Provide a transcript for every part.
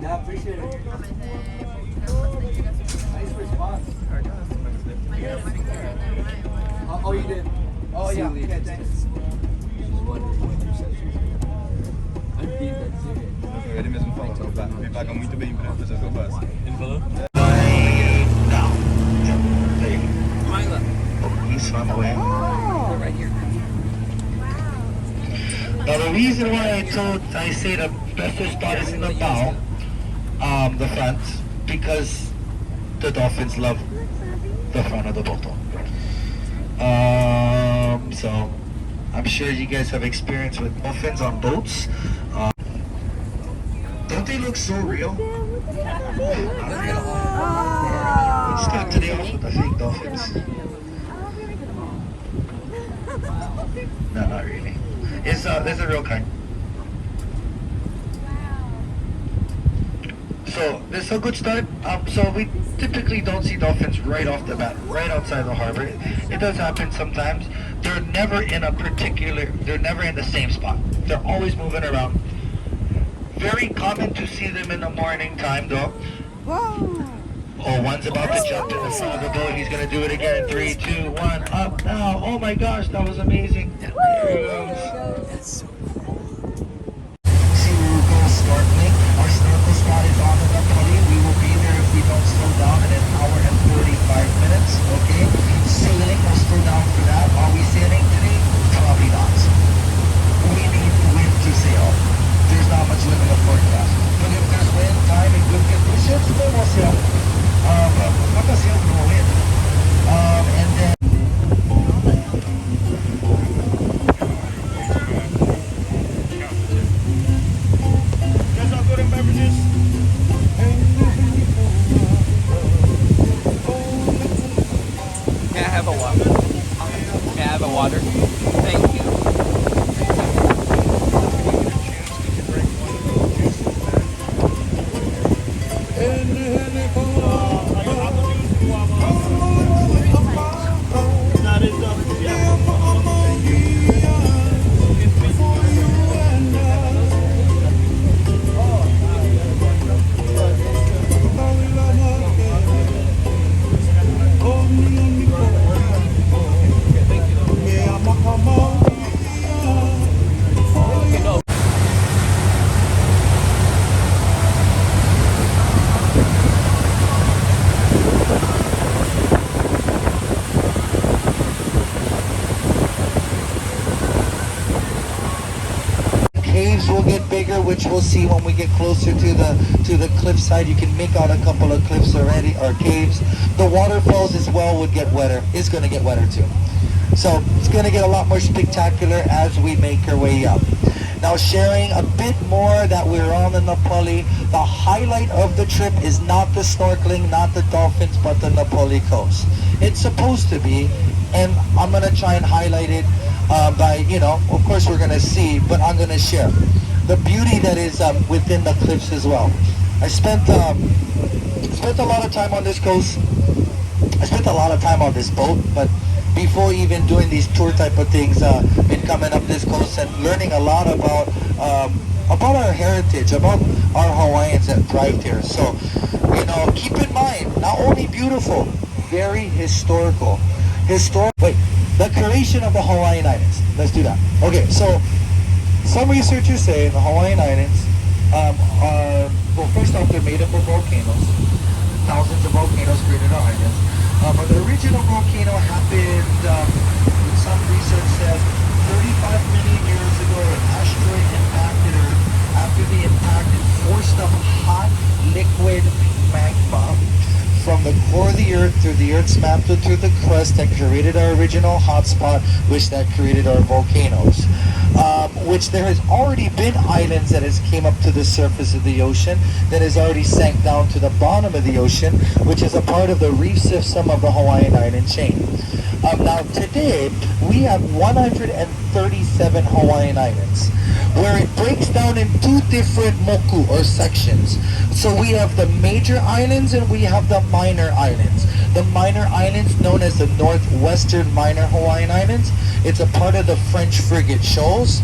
Appreciate it. Nice response. Oh, you did? Oh, yeah. Okay, thanks. Ele mesmo falou, tá? Me paga muito bem para as coisas que eu faço. Ele falou? He's on the way. Now the reason why I say the best spot is in the bow, the front, because the dolphins love the front of the boat. So I'm sure you guys have experience with dolphins on boats. Don't they look so real? Let's start today off with the fake dolphins. No, not really. There's a real kind. So this is a good start. So we typically don't see dolphins right off the bat, right outside the harbor. It does happen sometimes. They're never in the same spot. They're always moving around. Very common to see them in the morning time though. Whoa. Oh, one's about to jump in the front of the boat. He's gonna do it again in 3, 2, 1, up now. Oh my gosh, that was amazing. There he goes. See where we're going snorkeling. Our snorkel spot is on the Napoli. We will be there if we don't slow down in 1 hour and 45 minutes. Okay? Sailing, we'll slow down for that. Are we sailing today? Probably not. We need wind to sail. There's not much wind in the forecast. But if there's wind, time, and good conditions, then we'll sail. Not the sail, no wind. And then Can I have a water? Can I have a water? Thank you. caves will get bigger, which we'll see when we get closer to the cliffside. You can make out a couple of cliffs already, or caves. The waterfalls as well would get wetter. It's going to get wetter too. So it's going to get a lot more spectacular as we make our way up. Now, sharing a bit more that we're on the Napoli. The highlight of the trip is not the snorkeling, not the dolphins, but the Napoli coast. It's supposed to be, and I'm going to try and highlight it by, of course we're going to see, but I'm going to share the beauty that is within the cliffs as well. I spent a lot of time on this coast. I spent a lot of time on this boat, but before even doing these tour type of things, been coming up this coast and learning a lot about our heritage, about our Hawaiians that thrived here. So, keep in mind, not only beautiful, very historical. Wait, the creation of the Hawaiian Islands. Let's do that. Okay, so some researchers say the Hawaiian Islands well, first off, they're made up of volcanoes. Thousands of volcanoes created our islands. But the original volcano happened, some research says, 35 million years ago. An asteroid impacted Earth. After the impact, it forced up hot liquid magma from the core of the Earth through the Earth's mantle through the crust that created our original hotspot, which that created our volcanoes. Which there has already been islands that has came up to the surface of the ocean that has already sank down to the bottom of the ocean, which is a part of the reef system of the Hawaiian island chain. Now today, we have 137 Hawaiian islands, where it breaks down in two different moku, or sections. So we have the major islands and we have the minor islands. The minor islands, known as the Northwestern Minor Hawaiian Islands, it's a part of the French frigate shoals.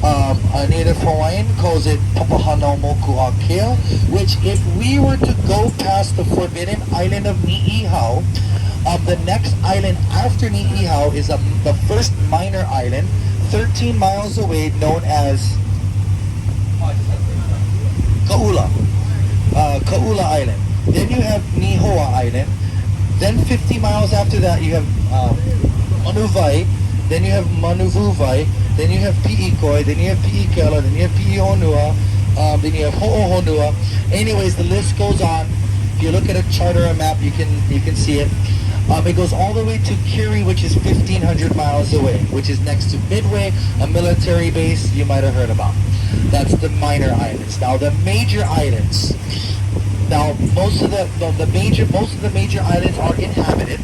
A native Hawaiian calls it Papahānaumoku Akea, which if we were to go past the forbidden island of Ni'ihau, the next island after Ni'ihau is the first minor island, 13 miles away, known as Ka'ula Island. Then you have Nihoa Island. Then 50 miles after that you have Manuvai. Then you have Manuvuvai. Then you have Pi'ikoi. Then you have Pi'ikela. Then you have Pi'ihonua. Then you have Ho'ohonua. Anyways, the list goes on. If you look at a chart or a map, you can see it. It goes all the way to Kiri, which is 1,500 miles away, which is next to Midway, a military base you might have heard about. That's the minor islands. Now the major islands. Now most of the major islands are inhabited.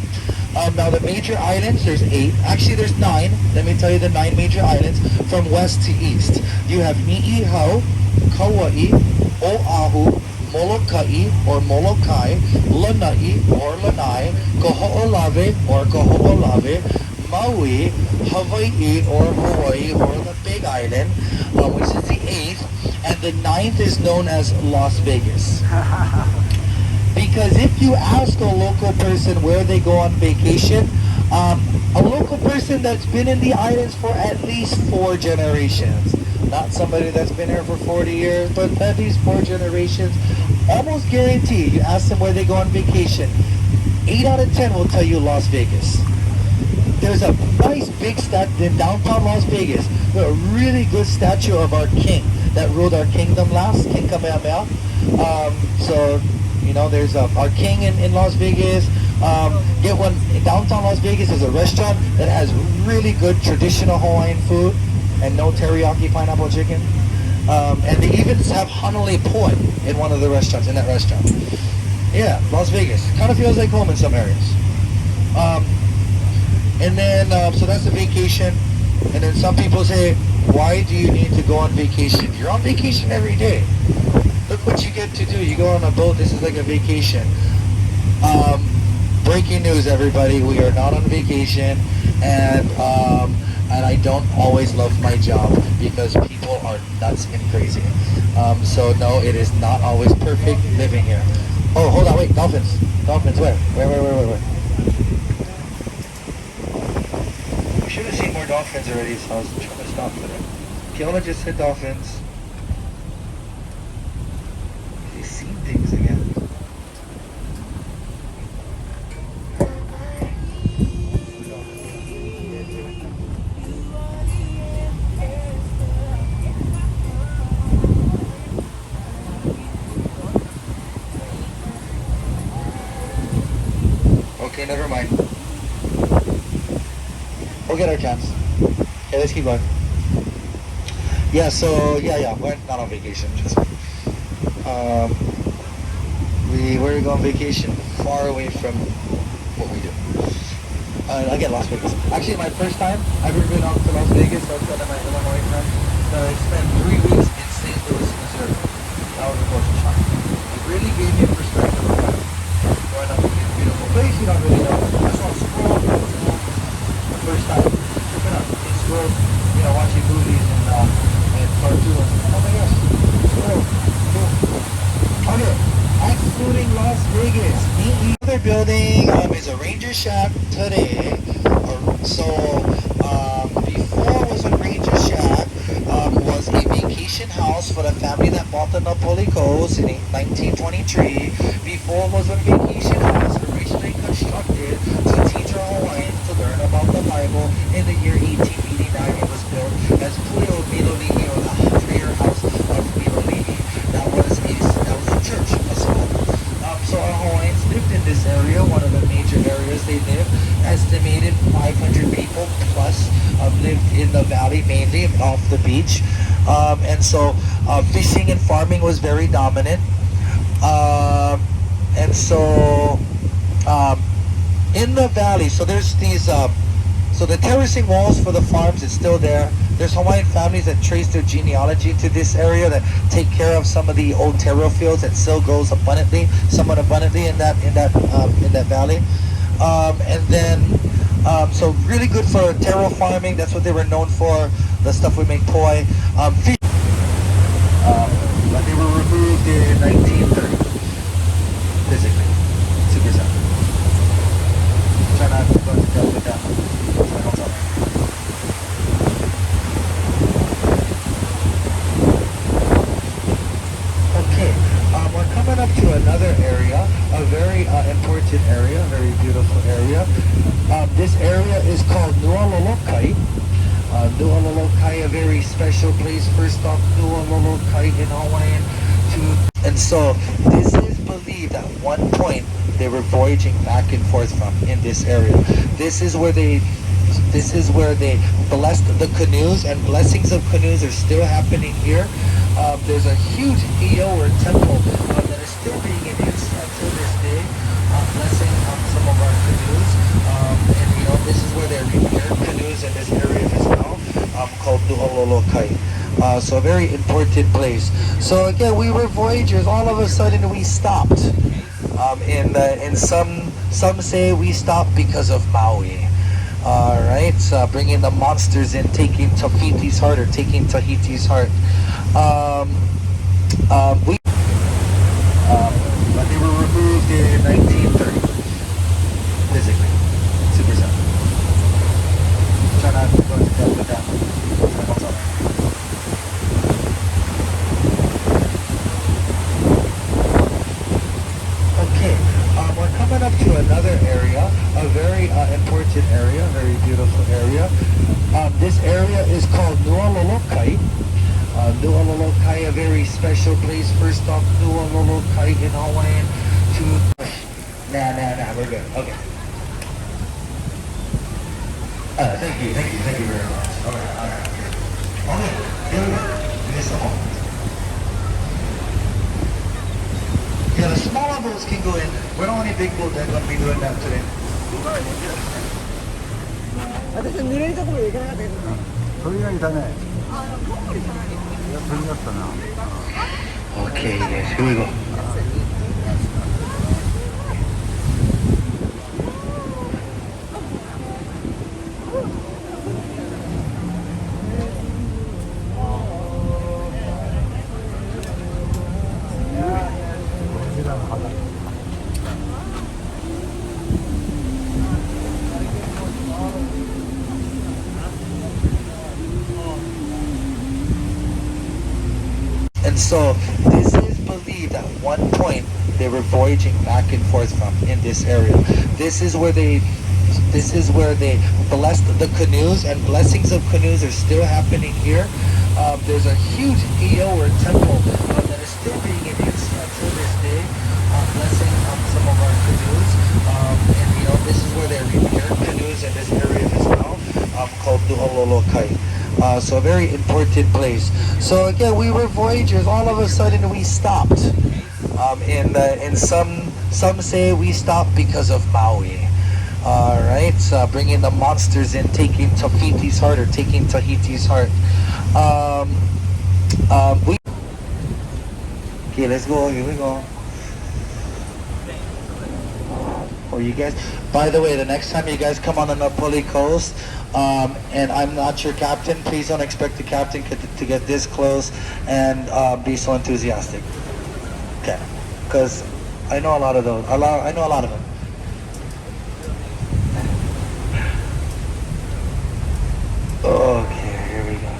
Now the major islands, there's 8. Actually, there's 9. Let me tell you the 9 major islands from west to east. You have Ni'ihau, Kauai, Oahu, Molokai or Molokai, Lanai or Lanai, Koho'olave or Koho'olave, Maui, Hawaii or Hawaii or the Big Island, which is the 8th, and the 9th is known as Las Vegas. Because if you ask a local person where they go on vacation, a local person that's been in the islands for at least 4 generations, not somebody that's been here for 40 years, but at least 4 generations, almost guaranteed, you ask them where they go on vacation, 8 out of 10 will tell you Las Vegas. There's a nice big statue in downtown Las Vegas, a really good statue of our king that ruled our kingdom last, King Kamehameha. So, there's our king in Las Vegas. Get one in downtown Las Vegas. There's a restaurant that has really good traditional Hawaiian food and no teriyaki pineapple chicken. And they even have hanole poi in one of the restaurants, in that restaurant. Yeah, Las Vegas. Kind of feels like home in some areas. And then, so that's the vacation. And then some people say, why do you need to go on vacation? You're on vacation every day. Look what you get to do. You go on a boat. This is like a vacation. Breaking news, everybody. We are not on vacation. And I don't always love my job because people are nuts and crazy. So no, it is not always perfect living here. Oh, hold on, wait, dolphins. Dolphins, where? We should have seen more dolphins already, so I was trying to stop for them. Keola just said dolphins. He's seen things again. Okay, never mind. We'll get our chance. Okay, let's keep going. Yeah, so yeah, we're not on vacation. Just we're going on vacation far away from what we do. Again, Las Vegas. Actually, my first time I've ever been out to Las Vegas outside of my Illinois friend. So I spent 3 weeks in St. Louis, Missouri. That was a culture shock. It really gave me a perspective of life. Going out to this beautiful place, you don't really know. I saw a squirrel. It was cool. The first time. Tripping up. In squirrels, watching movies and cartoons. Oh my gosh. Squirrel. Cool. Okay. Excluding Las Vegas. The other building is a Ranger Shack today. Before was a Ranger Shack, was a vacation house for the family that bought the Napauli Coast in 1923. Before was a vacation house originally constructed to teach our Hawaiians to learn about the Bible. In the year 1889, it was built as Puyo Milolini, or the prayer house of Milolini. That was a church, a school. So our Hawaiians lived in this area, one of the major areas they lived. Estimated 500 people plus lived in the valley, mainly off the beach. Fishing and farming was very dominant. In the valley, so there's these, so the terracing walls for the farms, it's still there. There's Hawaiian families that trace their genealogy to this area, that take care of some of the old taro fields that still grows somewhat abundantly in that valley. So really good for taro farming. That's what they were known for. The stuff we make poi. Fish. But they were removed in 1930. Physically. Super sad. Try not to go to death with that. Okay, we're coming up to another area, a very important area, very beautiful area. This area is called Nualolokai. Nualolokai, a very special place. First off, Nualolokai in Hawaiian. And so this is believed at one point they were voyaging back and forth from in this area. This is where they blessed the canoes, and blessings of canoes are still happening here. There's a huge iyo, or temple, that is still being in use until this day, blessing some of our canoes. This is where they repaired canoes in this area as well, called Nualolokai. So a very important place. So again, we were voyagers. All of a sudden, we stopped. Some say we stopped because of Maui. All right, so bringing the monsters in, taking Tahiti's heart. But they were removed in 1930. Physically, super sad. Try not to go to death with that. Okay, we're coming up to another area, a very important area, very beautiful area. This area is called Nualolokai. Nualolokai, a very special place. First off, Nualolokai in Hawaiian. Nah, we're good. Okay. Thank you very much. All right. Okay, here we go. Give me some more. Yeah, the smaller boats can go in. We're the only big boat that's going to be doing that today. Okay, yes, here we go. And so this is believed at one point they were voyaging back and forth from in this area. This is where they blessed the canoes, and blessings of canoes are still happening here. There's a huge iyo, or temple, that is still being in use until this day, blessing some of our canoes. This is where they repaired canoes in this area as well, called Nu'ololokai. So a very important place. So again, we were voyagers. All of a sudden, we stopped. And some say we stopped because of Maui. All right, so bringing the monsters in, taking Tahiti's heart or taking Tahiti's heart. Okay, let's go. Here we go. Oh, you guys. By the way, the next time you guys come on the Napoli coast, and I'm not your captain, please don't expect the captain to get this close and be so enthusiastic. Okay, because I know a lot of those. I know a lot of them. Okay, here we go.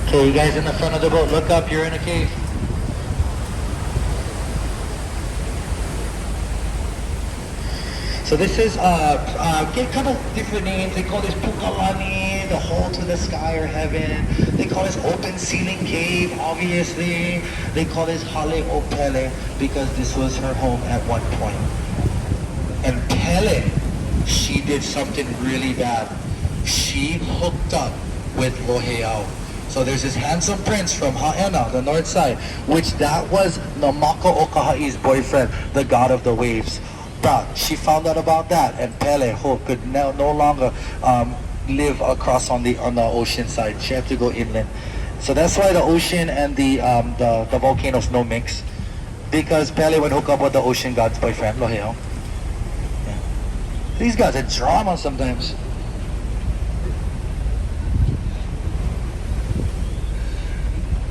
Okay, you guys in the front of the boat, look up, you're in a cave. So this is get a couple different names. They call this Pukalani, the hole to the sky or heaven. They call this open ceiling cave, obviously. They call this Hale o Pele because this was her home at one point. And Pele, she did something really bad. She hooked up with Loheau. So there's this handsome prince from Haena, the north side, which that was Namaka Okahai's boyfriend, the god of the waves. But she found out about that, and Pele could now no longer live across on the ocean side. She had to go inland. So that's why the ocean and the volcanoes no mix, because Pele would hook up with the ocean god's boyfriend, Loheau. Yeah. These guys are drama sometimes.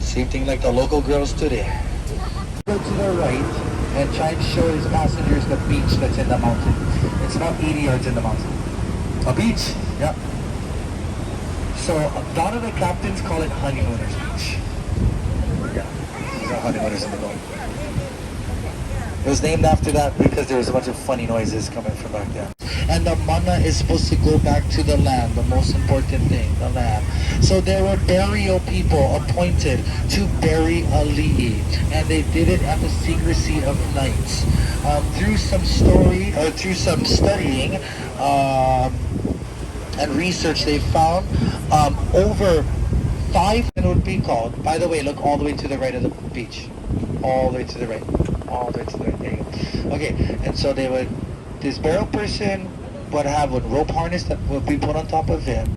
Same thing like the local girls today. Go to the right and try and show his passengers the beach that's in the mountain. It's about 80 yards in the mountain. A beach? Yeah. So a lot of the captains call it Honeymooners Beach. Yeah, these are honeymooners in the boat. It was named after that because there was a bunch of funny noises coming from back there. And the mana is supposed to go back to the land, the most important thing, the land. So there were burial people appointed to bury Ali'i, and they did it at the secrecy of nights. Through some studying and research, they found over 5, it would be called. By the way, look all the way to the right of the beach. All the way to the right. All the way to the right. There you go. Okay, and so they would, this burial person would have a rope harness that would be put on top of him.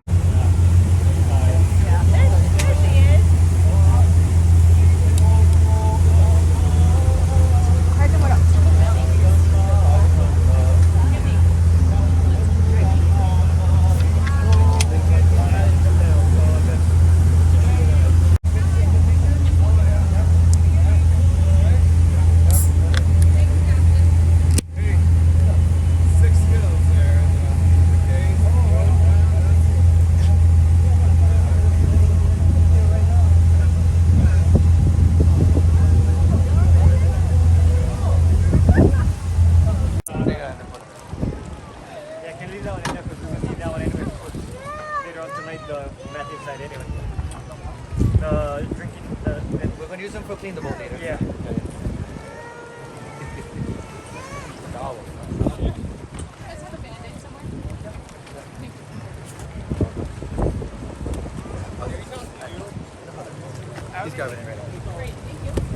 We're going to use them for clean the boat later. Yeah. He's grabbing it right now.